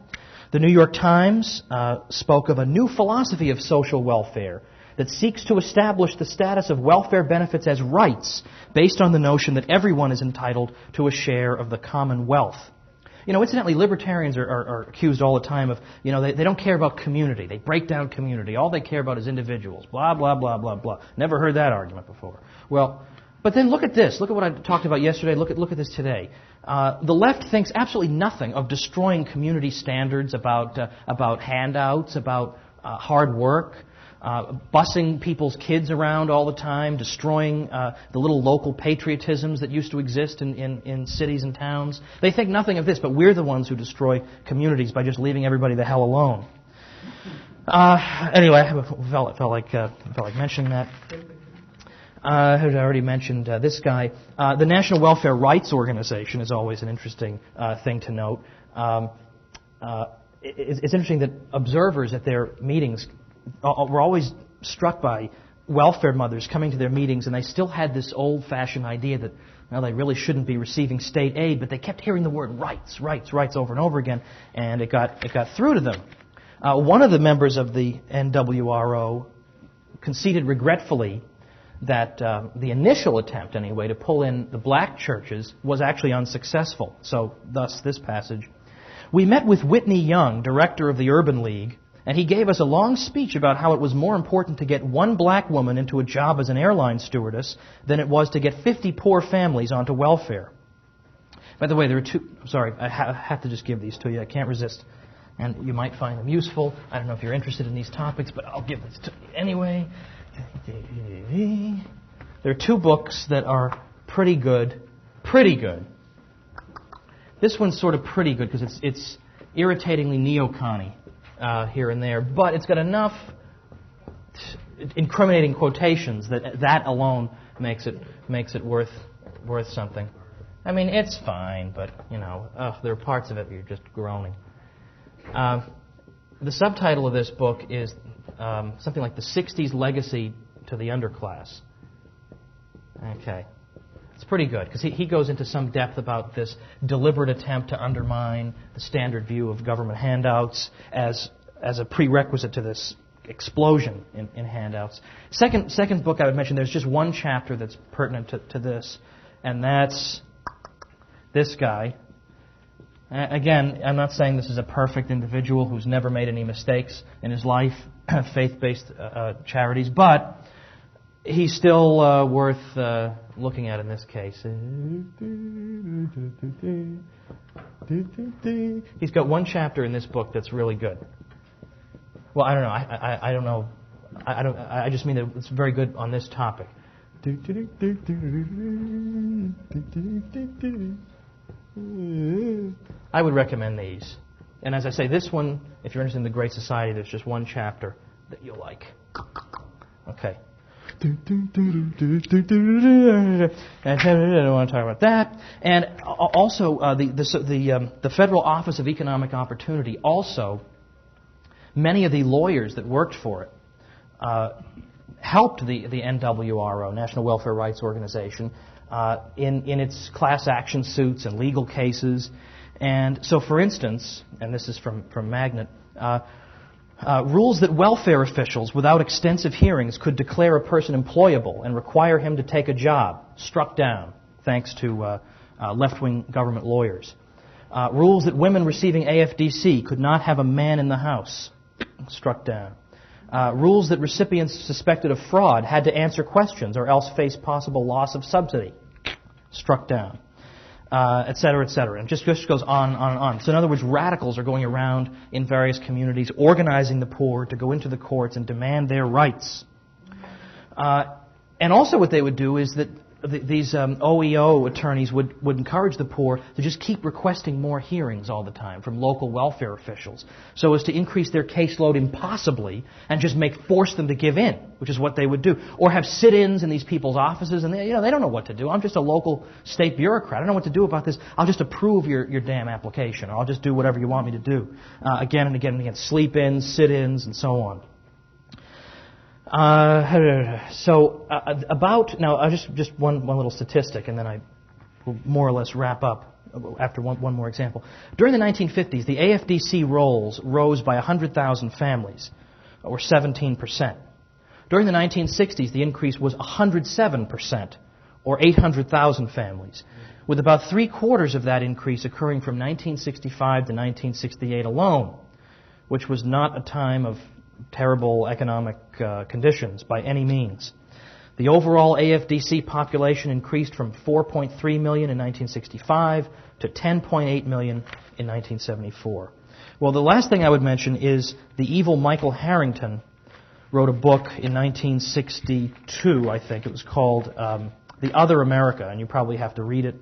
The New York Times spoke of a new philosophy of social welfare that seeks to establish the status of welfare benefits as rights based on the notion that everyone is entitled to a share of the common wealth. You know, incidentally, libertarians are accused all the time of, they don't care about community. They break down community. All they care about is individuals. Blah, blah, blah, blah, blah. Never heard that argument before. Well, but then look at this. Look at what I talked about yesterday. Look at this today. The left thinks absolutely nothing of destroying community standards about handouts, about hard work, busing people's kids around all the time, destroying the little local patriotisms that used to exist in cities and towns. They think nothing of this, but we're the ones who destroy communities by just leaving everybody the hell alone. Anyway, I felt like mentioning that. I had already mentioned this guy. The National Welfare Rights Organization is always an interesting thing to note. It's interesting that observers at their meetings were always struck by welfare mothers coming to their meetings, and they still had this old-fashioned idea that, they really shouldn't be receiving state aid, but they kept hearing the word rights over and over again, and it got through to them. One of the members of the NWRO conceded regretfully that the initial attempt, anyway, to pull in the black churches was actually unsuccessful. So, thus, this passage. We met with Whitney Young, director of the Urban League, and he gave us a long speech about how it was more important to get one black woman into a job as an airline stewardess than it was to get 50 poor families onto welfare. By the way, there are two... Sorry, I have to just give these to you. I can't resist. And you might find them useful. I don't know if you're interested in these topics, but I'll give this to you anyway. There are two books that are pretty good. Pretty good. This one's sort of pretty good because it's irritatingly neocon-y. Here and there, but it's got enough incriminating quotations that alone makes it worth something. I mean, it's fine, but there are parts of it where you're just groaning. The subtitle of this book is something like "The '60s Legacy to the Underclass." Okay. It's pretty good, because he goes into some depth about this deliberate attempt to undermine the standard view of government handouts as a prerequisite to this explosion in handouts. Second book I would mention, there's just one chapter that's pertinent to this, and that's this guy. Again, I'm not saying this is a perfect individual who's never made any mistakes in his life, faith-based charities, but he's still worth looking at in this case. He's got one chapter in this book that's really good. Well, I don't know. I don't know. I just mean that it's very good on this topic. I would recommend these. And as I say, this one, if you're interested in the Great Society, there's just one chapter that you'll like. Okay. I don't want to talk about that. And also, the Federal Office of Economic Opportunity, also, many of the lawyers that worked for it helped the NWRO, National Welfare Rights Organization, in its class action suits and legal cases. And so, for instance, and this is from Magnet, rules that welfare officials, without extensive hearings, could declare a person employable and require him to take a job, struck down, thanks to left-wing government lawyers. Rules that women receiving AFDC could not have a man in the house, struck down. Rules that recipients suspected of fraud had to answer questions or else face possible loss of subsidy. Struck down. Et cetera, et cetera. And just goes on and on. So in other words, radicals are going around in various communities, organizing the poor to go into the courts and demand their rights. And also what they would do is that these OEO attorneys would encourage the poor to just keep requesting more hearings all the time from local welfare officials so as to increase their caseload impossibly and just force them to give in, which is what they would do. Or have sit-ins in these people's offices, and they don't know what to do. I'm just a local state bureaucrat. I don't know what to do about this. I'll just approve your damn application, or I'll just do whatever you want me to do. Again and again and again. Sleep-ins, sit-ins, and so on. Now, just one little statistic, and then I will more or less wrap up after one more example. During the 1950s, the AFDC rolls rose by 100,000 families, or 17%. During the 1960s, the increase was 107%, or 800,000 families, with about three-quarters of that increase occurring from 1965 to 1968 alone, which was not a time of terrible economic conditions by any means. The overall AFDC population increased from 4.3 million in 1965 to 10.8 million in 1974. Well, the last thing I would mention is the evil Michael Harrington wrote a book in 1962, I think. It was called The Other America, and you probably have to read it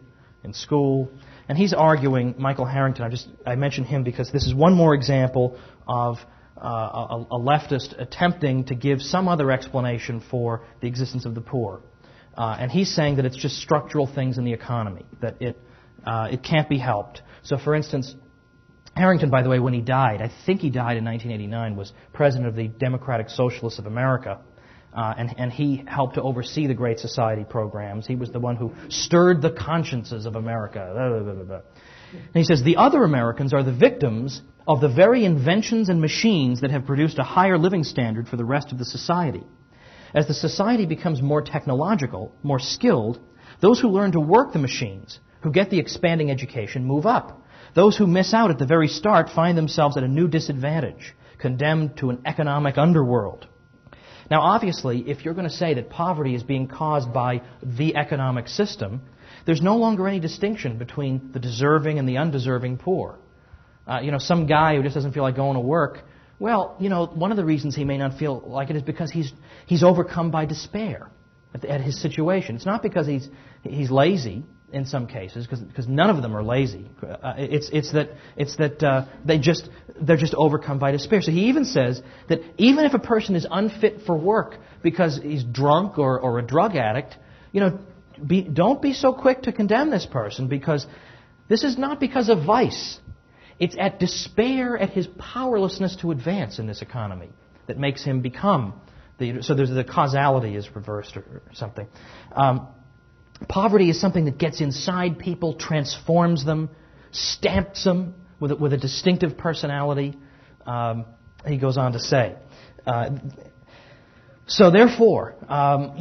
in school. And he's arguing, Michael Harrington, I mention him because this is one more example of a leftist attempting to give some other explanation for the existence of the poor. And he's saying that it's just structural things in the economy, that it can't be helped. So, for instance, Harrington, by the way, when he died, I think he died in 1989, was president of the Democratic Socialists of America, and he helped to oversee the Great Society programs. He was the one who stirred the consciences of America. Blah, blah, blah, blah. And he says, the other Americans are the victims of the very inventions and machines that have produced a higher living standard for the rest of the society. As the society becomes more technological, more skilled, those who learn to work the machines, who get the expanding education, move up. Those who miss out at the very start find themselves at a new disadvantage, condemned to an economic underworld. Now, obviously, if you're going to say that poverty is being caused by the economic system, there's no longer any distinction between the deserving and the undeserving poor. Some guy who just doesn't feel like going to work, well, one of the reasons he may not feel like it is because he's overcome by despair at his situation. It's not because he's lazy in some cases, because none of them are lazy. It's that they're just overcome by despair. So he even says that even if a person is unfit for work because he's drunk or a drug addict, don't be so quick to condemn this person, because this is not because of vice. It's at despair at his powerlessness to advance in this economy that makes him become so there's the causality is reversed or something. Poverty is something that gets inside people, transforms them, stamps them with a distinctive personality. He goes on to say. So therefore,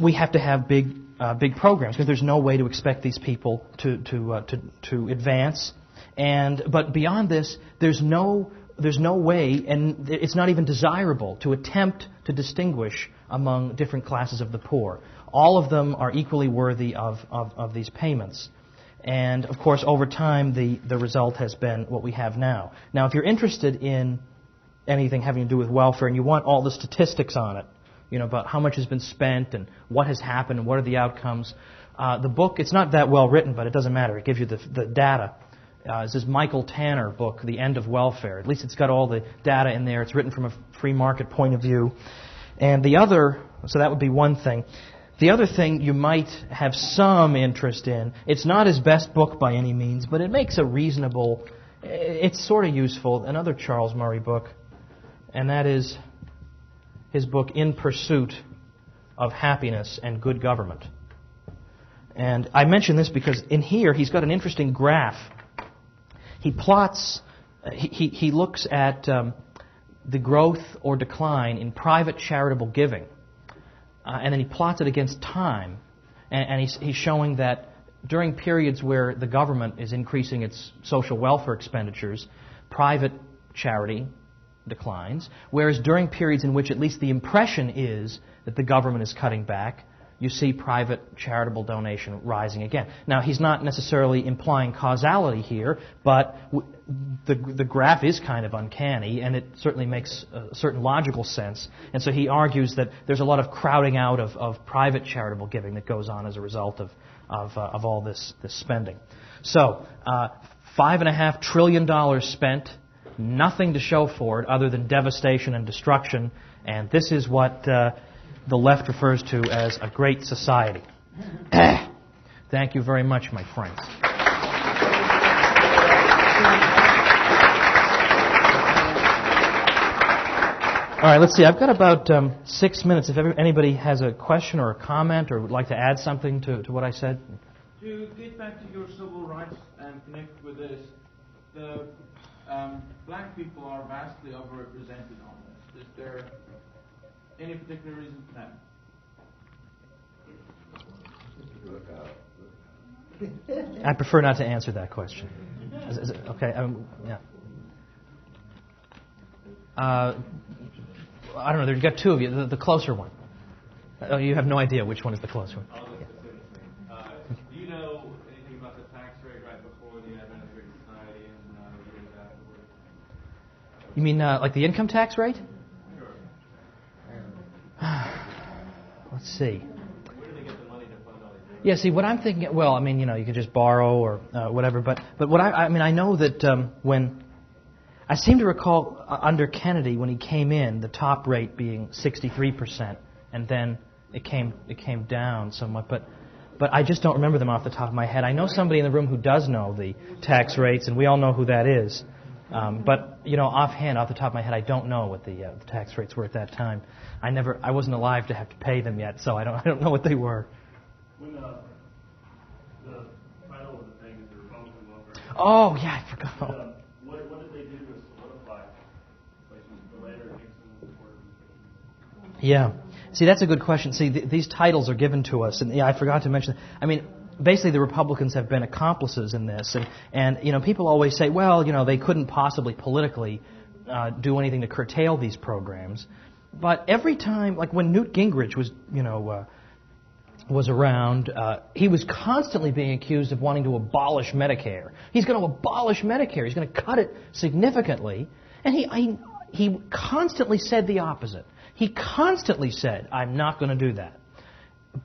we have to have big programs, because there's no way to expect these people to advance. But beyond this, there's no way, and it's not even desirable, to attempt to distinguish among different classes of the poor. All of them are equally worthy of these payments. And, of course, over time, the result has been what we have now. Now, if you're interested in anything having to do with welfare and you want all the statistics on it, about how much has been spent and what has happened and what are the outcomes, the book, it's not that well written, but it doesn't matter. It gives you the data. It's this Michael Tanner book, The End of Welfare. At least it's got all the data in there. It's written from a free market point of view. And so that would be one thing. The other thing you might have some interest in, it's not his best book by any means, but it makes it's sort of useful, another Charles Murray book, and that is his book, In Pursuit of Happiness and Good Government. And I mention this because in here he's got an interesting graph. He plots, he looks at the growth or decline in private charitable giving, and then he plots it against time, and he's showing that during periods where the government is increasing its social welfare expenditures, private charity declines, whereas during periods in which at least the impression is that the government is cutting back, you see private charitable donation rising again. Now, he's not necessarily implying causality here, but the graph is kind of uncanny, and it certainly makes a certain logical sense. And so he argues that there's a lot of crowding out of private charitable giving that goes on as a result of all this spending. So, $5.5 trillion spent, nothing to show for it other than devastation and destruction, and this is what the left refers to as a great society. Thank you very much, my friends. All right, let's see. I've got about 6 minutes. If anybody has a question or a comment or would like to add something to what I said. To get back to your civil rights and connect with this, the black people are vastly overrepresented on this. Is there any particular reason for that? I prefer not to answer that question. Is it, okay, yeah. I don't know, you've got two of you. The closer one. Oh, you have no idea which one is the closer one. Do you know anything about the tax rate right before the advent of the Great Society and the years afterwards? You mean like the income tax rate? Let's see. Where do they get the money to fund all these things? Yeah, see, what I'm thinking, well, I mean, you could just borrow or whatever, but what I mean, I know that when, I seem to recall under Kennedy, when he came in, the top rate being 63%, and then it came down somewhat, but I just don't remember them off the top of my head. I know somebody in the room who does know the tax rates, and we all know who that is. But offhand, off the top of my head, I don't know what the tax rates were at that time. I wasn't alive to have to pay them yet, so I don't know what they were. When the title of the thing is the Republican welfare. Oh yeah, I forgot. What did they do to solidify the later Nixon order? Yeah, see, that's a good question. See, these titles are given to us, and yeah, I forgot to mention. I mean, basically, the Republicans have been accomplices in this, and people always say, well, they couldn't possibly politically do anything to curtail these programs. But every time, like when Newt Gingrich was around, he was constantly being accused of wanting to abolish Medicare. He's going to abolish Medicare. He's going to cut it significantly, and he constantly said the opposite. He constantly said, "I'm not going to do that."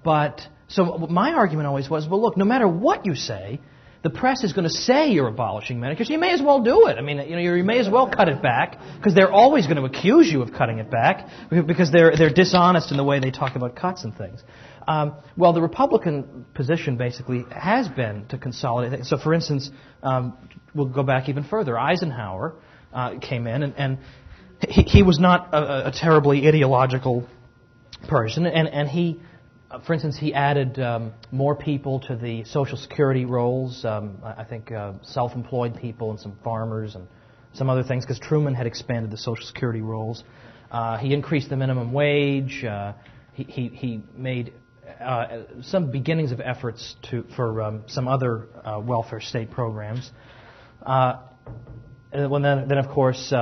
But so my argument always was, well, look, no matter what you say, the press is going to say you're abolishing Medicare, so you may as well do it. I mean, you may as well cut it back, because they're always going to accuse you of cutting it back, because they're dishonest in the way they talk about cuts and things. Well, the Republican position basically has been to consolidate. So, for instance, we'll go back even further. Eisenhower came in, and he was not a terribly ideological person, and he... For instance, he added more people to the Social Security rolls, I think self-employed people and some farmers and some other things, because Truman had expanded the Social Security rolls. He increased the minimum wage. He made some beginnings of efforts for some other welfare state programs. Then of course,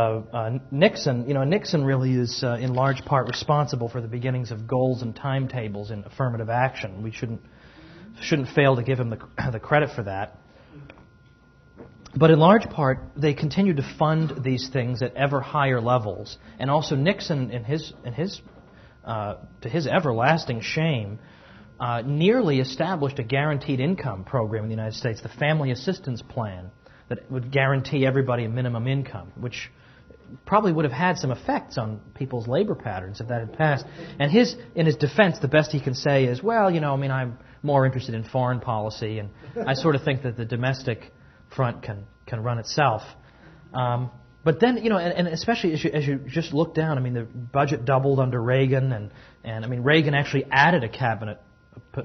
Nixon. Nixon really is in large part responsible for the beginnings of goals and timetables in affirmative action. We shouldn't fail to give him the credit for that. But in large part, they continued to fund these things at ever higher levels. And also Nixon, to his everlasting shame, nearly established a guaranteed income program in the United States, the Family Assistance Plan, that would guarantee everybody a minimum income, which probably would have had some effects on people's labor patterns if that had passed. And in his defense, the best he can say is, well, I'm more interested in foreign policy, and I sort of think that the domestic front can run itself. But then, and especially as you just look down, I mean, the budget doubled under Reagan, and I mean, Reagan actually added a cabinet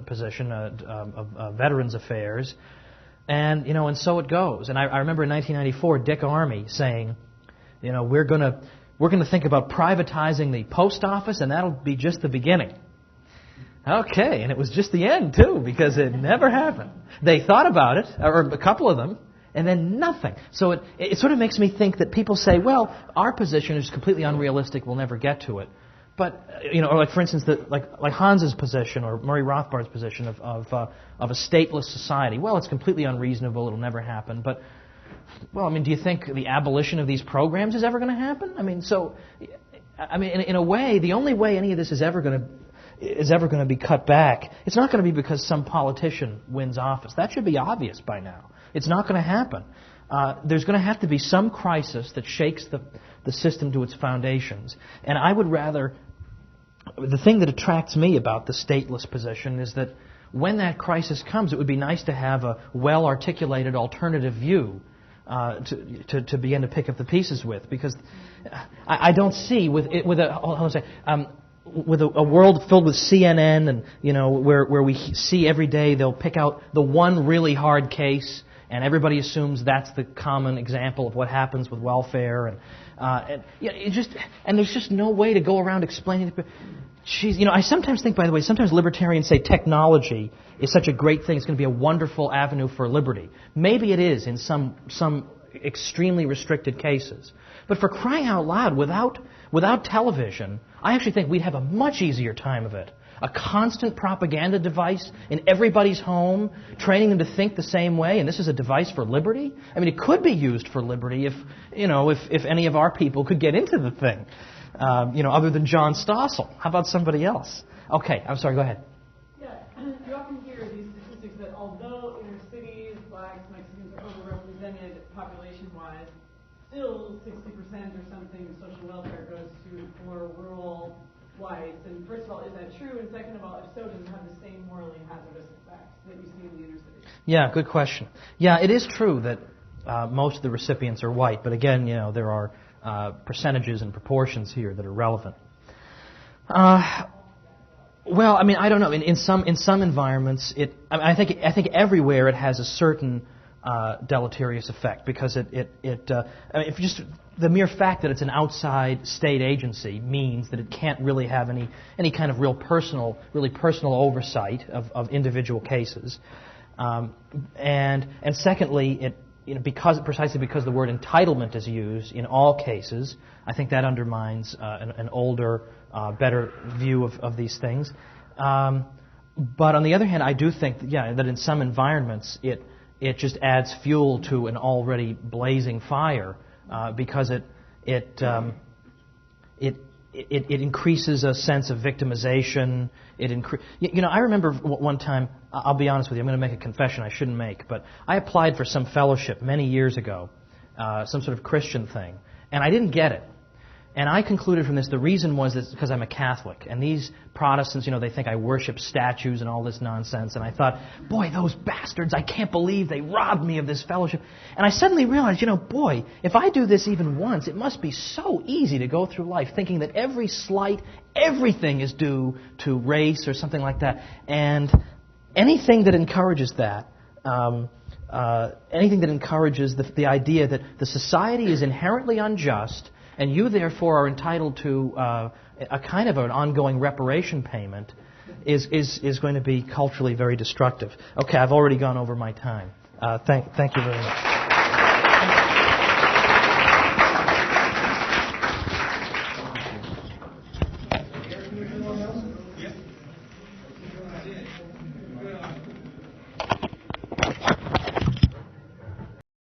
position of Veterans Affairs. And so it goes. And I remember in 1994, Dick Armey saying, we're going to think about privatizing the post office, and that'll be just the beginning. And it was just the end too, because it never happened. They thought about it, or a couple of them, and then nothing. So it sort of makes me think that people say, well, our position is completely unrealistic, we'll never get to it. But, or like for instance, like Hans's position or Murray Rothbard's position of a stateless society. Well, it's completely unreasonable, it'll never happen. But, well, do you think the abolition of these programs is ever going to happen? In a way, the only way any of this is ever going to be cut back, it's not going to be because some politician wins office. That should be obvious by now. It's not going to happen. There's going to have to be some crisis that shakes the system to its foundations. And I would rather... The thing that attracts me about the stateless position is that when that crisis comes, it would be nice to have a well-articulated alternative view to begin to pick up the pieces with, because I don't see with a world filled with CNN and where we see every day they'll pick out the one really hard case and everybody assumes that's the common example of what happens with welfare and there's just no way to go around explaining. I sometimes think, by the way, sometimes libertarians say technology is such a great thing, it's going to be a wonderful avenue for liberty. Maybe it is in some extremely restricted cases. But for crying out loud, without television, I actually think we'd have a much easier time of it. A constant propaganda device in everybody's home, training them to think the same way, and this is a device for liberty? It could be used for liberty if any of our people could get into the thing. Other than John Stossel. How about somebody else? Okay, I'm sorry, go ahead. Yeah, you often hear these statistics that although inner cities, blacks, Mexicans are overrepresented population-wise, still 60% or something of social welfare goes to poor, rural whites. And first of all, is that true? And second of all, if so, does it have the same morally hazardous effects that you see in the inner cities? Yeah, good question. Yeah, it is true that most of the recipients are white, but again, there are percentages and proportions here that are relevant. I don't know. In some environments, I think everywhere it has a certain deleterious effect because if just the mere fact that it's an outside state agency means that it can't really have any kind of really personal oversight of individual cases, and secondly, precisely because the word entitlement is used in all cases, I think that undermines an older, better view of these things. But on the other hand, I do think that in some environments it just adds fuel to an already blazing fire because it increases a sense of victimization. I remember one time, I'll be honest with you, I'm going to make a confession I shouldn't make, but I applied for some fellowship many years ago, some sort of Christian thing, and I didn't get it. And I concluded from this the reason was that it's because I'm a Catholic. And these Protestants, they think I worship statues and all this nonsense. And I thought, boy, those bastards, I can't believe they robbed me of this fellowship. And I suddenly realized, boy, if I do this even once, it must be so easy to go through life thinking that everything is due to race or something like that. And anything that encourages that, anything that encourages the idea that the society is inherently unjust, and you, therefore, are entitled to a kind of an ongoing reparation payment, is going to be culturally very destructive. Okay, I've already gone over my time. Thank you very much.